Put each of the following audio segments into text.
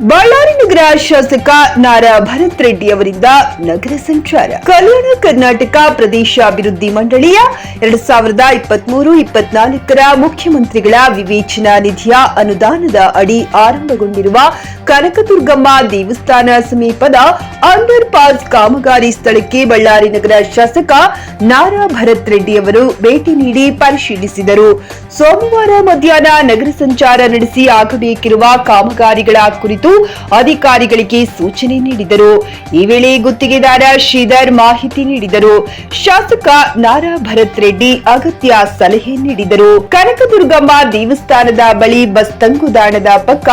ಬಳ್ಳಾರಿ ನಗರ ಶಾಸಕ ನಾರಾ ಭರತ್ ರೆಡ್ಡಿ ಅವರಿಂದ ನಗರ ಸಂಚಾರ. ಕಲ್ಯಾಣ ಕರ್ನಾಟಕ ಪ್ರದೇಶ ಅಭಿವೃದ್ಧಿ ಮಂಡಳಿಯ 2023-24ರ ಮುಖ್ಯಮಂತ್ರಿಗಳ ವಿವೇಚನಾ ನಿಧಿಯ ಅನುದಾನದ ಅಡಿ ಆರಂಭಗೊಂಡಿರುವ ಕನಕದುರ್ಗಮ್ಮ ದೇವಸ್ಥಾನ ಸಮೀಪದ ಅಂಡರ್ ಪಾಸ್ ಕಾಮಗಾರಿ ಸ್ಥಳಕ್ಕೆ ಬಳ್ಳಾರಿ ನಗರ ಶಾಸಕ ನಾರಾ ಭರತ್ ರೆಡ್ಡಿ ಅವರು ಭೇಟಿ ನೀಡಿ ಪರಿಶೀಲಿಸಿದರು. ಸೋಮವಾರ ಮಧ್ಯಾಹ್ನ ನಗರ ಸಂಚಾರ ನಡೆಸಿ ಆಗಬೇಕಿರುವ ಕಾಮಗಾರಿಗಳ ಕುರಿತು ಅಧಿಕಾರಿಗಳಿಗೆ ಸೂಚನೆ ನೀಡಿದರು. ಈ ವೇಳೆ ಗುತ್ತಿಗೆದಾರ ಶ್ರೀಧರ್ ಮಾಹಿತಿ ನೀಡಿದರು. ಶಾಸಕ ನಾರಾ ಭರತ್ ರೆಡ್ಡಿ ಅಗತ್ಯ ಸಲಹೆ ನೀಡಿದರು. ಕನಕದುರ್ಗಮ್ಮ ದೇವಸ್ಥಾನದ ಬಳಿ ಬಸ್ ತಂಗುದಾಣದ ಪಕ್ಕ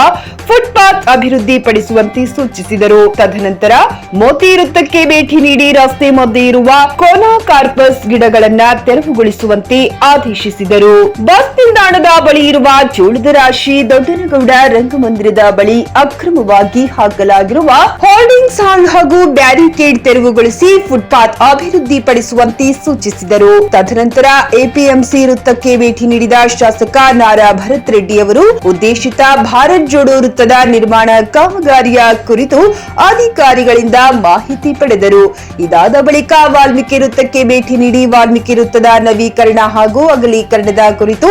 ಫುಟ್ಪಾತ್ ಅಭಿವೃದ್ಧಿ ಪಡಿಸುವಂತೆ ಸೂಚಿಸಿದರು. ತದನಂತರ ಮೋತಿ ವೃತ್ತಕ್ಕೆ ಭೇಟಿ ನೀಡಿ ರಸ್ತೆ ಮಧ್ಯೆ ಇರುವ ಕೋನಾ ಕಾರ್ಪಸ್ ಗಿಡಗಳನ್ನ ತೆರವುಗೊಳಿಸುವಂತೆ ಆದೇಶಿಸಿದರು. ಬಸ್ ನಿಲ್ದಾಣದ ಬಳಿ ಇರುವ ಜೋಳದ ರಾಶಿ, ದೊಡ್ಡನಗೌಡ ರಂಗಮಂದಿರದ ಬಳಿ ಅಕ್ರಮವಾಗಿ ಹಾಕಲಾಗಿರುವ ಹೋರ್ಡಿಂಗ್ಸ್ ಹಾಗೂ ಬ್ಯಾರಿಕೇಡ್ ತೆರವುಗೊಳಿಸಿ ಫುಟ್ಪಾತ್ ಅಭಿವೃದ್ಧಿ ಪಡಿಸುವಂತೆ ಸೂಚಿಸಿದರು. ತದನಂತರ ಎಪಿಎಂಸಿ ವೃತ್ತಕ್ಕೆ ಭೇಟಿ ನೀಡಿದ ಶಾಸಕ ನಾರಾ ಭರತ್ ರೆಡ್ಡಿ ಅವರು ಉದ್ದೇಶಿತ ಭಾರತ್ ಜೋಡೋ ವೃತ್ತದ ನಿರ್ಮಾಣ ಕಾಮಗಾರಿಯ ಕುರಿತು ಅಧಿಕಾರಿಗಳಿಂದ ಮಾಹಿತಿ ಪಡೆದರು. ಇದಾದ ಬಳಿಕ ವಾಲ್ಮೀಕಿ ವೃತ್ತಕ್ಕೆ ಭೇಟಿ ನೀಡಿ ವಾಲ್ಮೀಕಿ ವೃತ್ತದ ನವೀಕರಣ ಹಾಗೂ ಅಗಲೀಕರಣದ ಕುರಿತು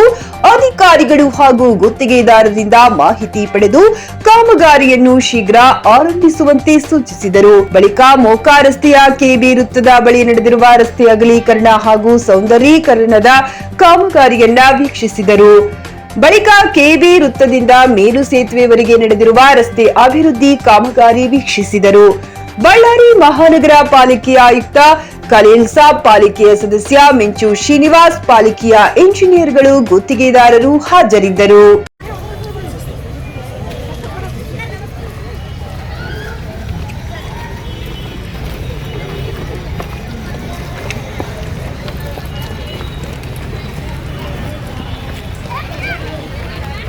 ಅಧಿಕಾರಿಗಳು ಹಾಗೂ ಗುತ್ತಿಗೆದಾರರಿಂದ ಮಾಹಿತಿ ಪಡೆದು ಕಾಮಗಾರಿಯನ್ನು ಶೀಘ್ರ ಆರಂಭಿಸುವಂತೆ ಸೂಚಿಸಿದರು. ಬಳಿಕ ಮೋಕಾ ರಸ್ತೆಯ ಕೆಬಿ ವೃತ್ತದ ಬಳಿ ನಡೆದಿರುವ ರಸ್ತೆ ಅಗಲೀಕರಣ ಹಾಗೂ ಸೌಂದರೀಕರಣದ ಕಾಮಗಾರಿಯನ್ನ ವೀಕ್ಷಿಸಿದರು. ಬಳಿಕ ಕೆಬಿ ವೃತ್ತದಿಂದ ಮೇಲು ಸೇತುವೆವರೆಗೆ ನಡೆದಿರುವ ರಸ್ತೆ ಅಭಿವೃದ್ಧಿ ಕಾಮಗಾರಿ ವೀಕ್ಷಿಸಿದರು. ಬಳ್ಳಾರಿ ಮಹಾನಗರ ಪಾಲಿಕೆಯ ಆಯುಕ್ತ ಖಲೀಲ್ ಸಾಬ್, ಪಾಲಿಕೆಯ ಸದಸ್ಯ ಮಿಂಚು ಶ್ರೀನಿವಾಸ್, ಪಾಲಿಕೆಯ ಇಂಜಿನಿಯರ್ಗಳು, ಗುತ್ತಿಗೆದಾರರು ಹಾಜರಿದ್ದರು.